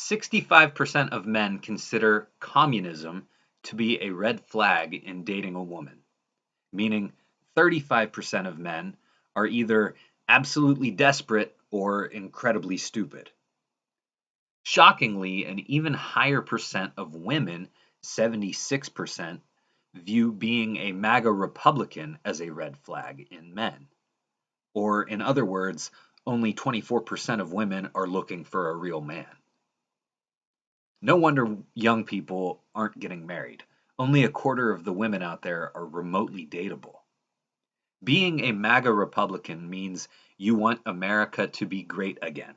65% of men consider communism to be a red flag in dating a woman, meaning 35% of men are either absolutely desperate or incredibly stupid. Shockingly, an even higher percent of women, 76%, view being a MAGA Republican as a red flag in men. Or, in other words, only 24% of women are looking for a real man. No wonder young people aren't getting married. Only a quarter of the women out there are remotely dateable. Being a MAGA Republican means you want America to be great again.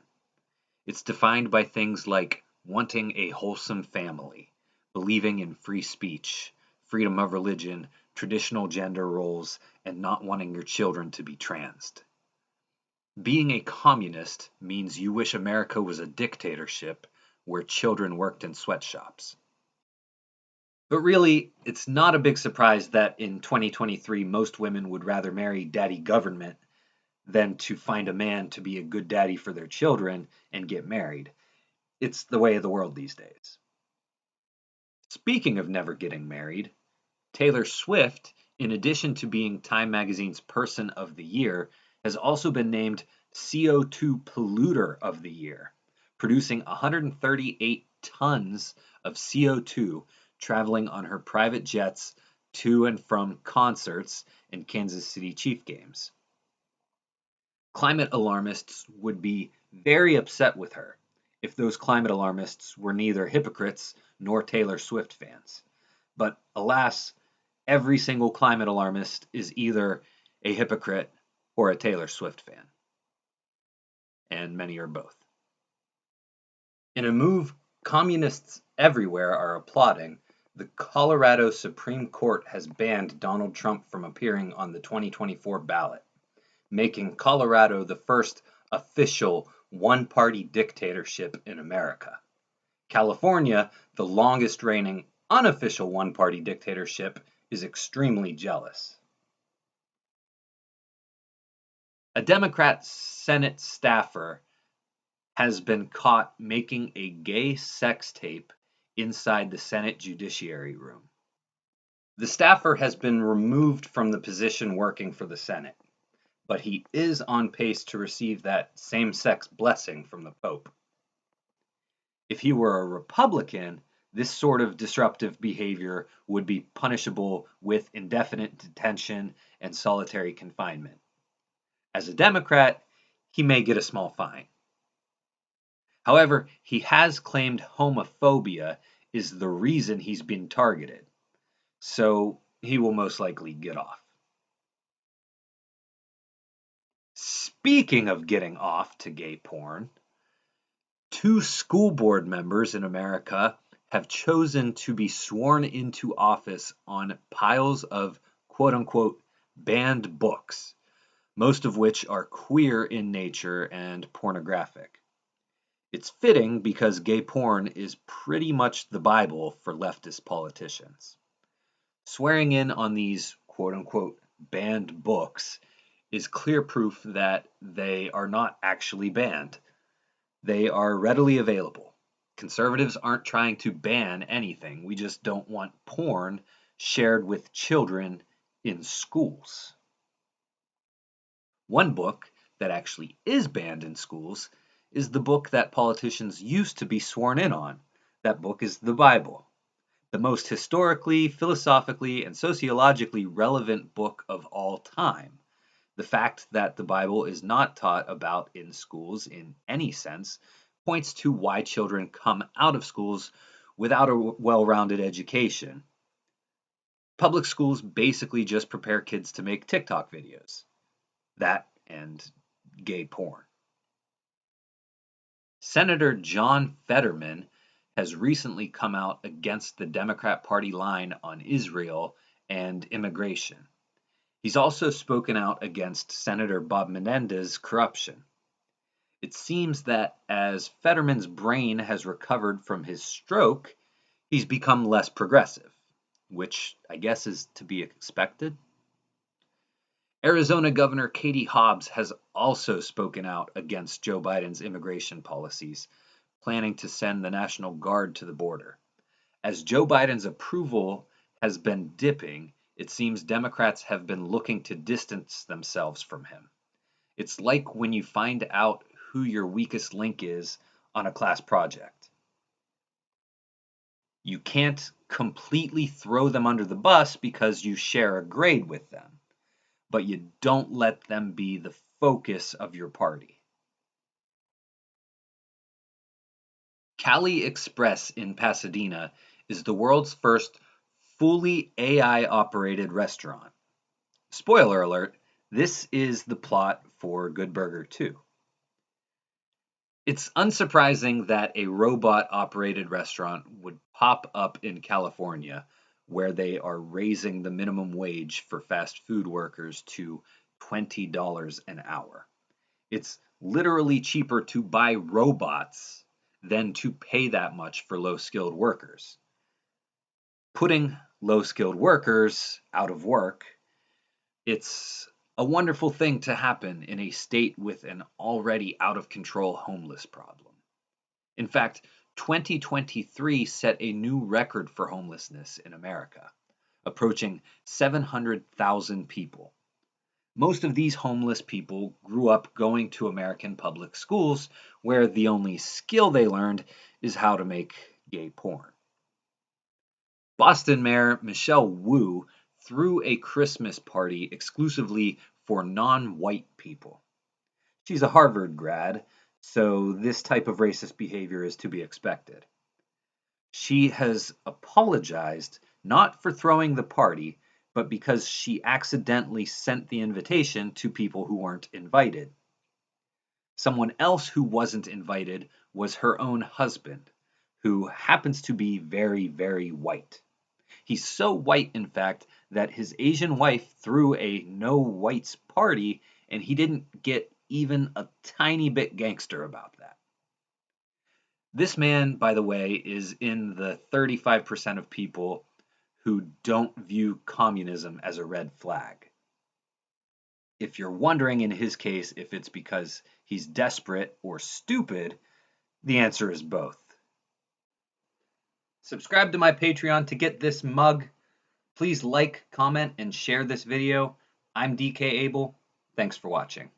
It's defined by things like wanting a wholesome family, believing in free speech, freedom of religion, traditional gender roles, and not wanting your children to be transed. Being a communist means you wish America was a dictatorship where children worked in sweatshops. But really, it's not a big surprise that in 2023 most women would rather marry daddy government than to find a man to be a good daddy for their children and get married. It's the way of the world these days. Speaking of never getting married, Taylor Swift, in addition to being Time Magazine's Person of the Year, has also been named CO2 Polluter of the Year, producing 138 tons of CO2 traveling on her private jets to and from concerts and Kansas City Chiefs games. Climate alarmists would be very upset with her if those climate alarmists were neither hypocrites nor Taylor Swift fans. But alas, every single climate alarmist is either a hypocrite or a Taylor Swift fan. And many are both. In a move communists everywhere are applauding, the Colorado Supreme Court has banned Donald Trump from appearing on the 2024 ballot, making Colorado the first official one-party dictatorship in America. California, the longest reigning unofficial one-party dictatorship, is extremely jealous. A Democrat Senate staffer has been caught making a gay sex tape inside the Senate Judiciary Room. The staffer has been removed from the position working for the Senate, but he is on pace to receive that same-sex blessing from the Pope. If he were a Republican, this sort of disruptive behavior would be punishable with indefinite detention and solitary confinement. As a Democrat, he may get a small fine. However, he has claimed homophobia is the reason he's been targeted, so he will most likely get off. Speaking of getting off to gay porn, 2 school board members in America have chosen to be sworn into office on piles of quote-unquote banned books, most of which are queer in nature and pornographic. It's fitting because gay porn is pretty much the Bible for leftist politicians. Swearing in on these quote-unquote banned books is clear proof that they are not actually banned. They are readily available. Conservatives aren't trying to ban anything. We just don't want porn shared with children in schools. One book that actually is banned in schools is the book that politicians used to be sworn in on. That book is the Bible, the most historically, philosophically, and sociologically relevant book of all time. The fact that the Bible is not taught about in schools in any sense points to why children come out of schools without a well-rounded education. Public schools basically just prepare kids to make TikTok videos. That and gay porn. Senator John Fetterman has recently come out against the Democrat Party line on Israel and immigration. He's also spoken out against Senator Bob Menendez's corruption. It seems that as Fetterman's brain has recovered from his stroke, he's become less progressive, which I guess is to be expected. Arizona Governor Katie Hobbs has also spoken out against Joe Biden's immigration policies, planning to send the National Guard to the border. As Joe Biden's approval has been dipping, it seems Democrats have been looking to distance themselves from him. It's like when you find out who your weakest link is on a class project. You can't completely throw them under the bus because you share a grade with them, but you don't let them be the focus of your party. Cali Express in Pasadena is the world's first fully AI-operated restaurant. Spoiler alert, this is the plot for Good Burger 2. It's unsurprising that a robot-operated restaurant would pop up in California, where they are raising the minimum wage for fast food workers to $20 an hour. It's literally cheaper to buy robots than to pay that much for low-skilled workers. Putting low-skilled workers out of work, it's a wonderful thing to happen in a state with an already out-of-control homeless problem. In fact, 2023 set a new record for homelessness in America, approaching 700,000 people. Most of these homeless people grew up going to American public schools, where the only skill they learned is how to make gay porn. Boston Mayor Michelle Wu threw a Christmas party exclusively for non-white people. She's a Harvard grad, so this type of racist behavior is to be expected. She has apologized not for throwing the party, but because she accidentally sent the invitation to people who weren't invited. Someone else who wasn't invited was her own husband, who happens to be very, very white. He's so white, in fact, that his Asian wife threw a no whites party, and he didn't get even a tiny bit gangster about that. This man, by the way, is in the 35% of people who don't view communism as a red flag. If you're wondering in his case if it's because he's desperate or stupid, the answer is both. Subscribe to my Patreon to get this mug. Please like, comment, and share this video. I'm DK Abel. Thanks for watching.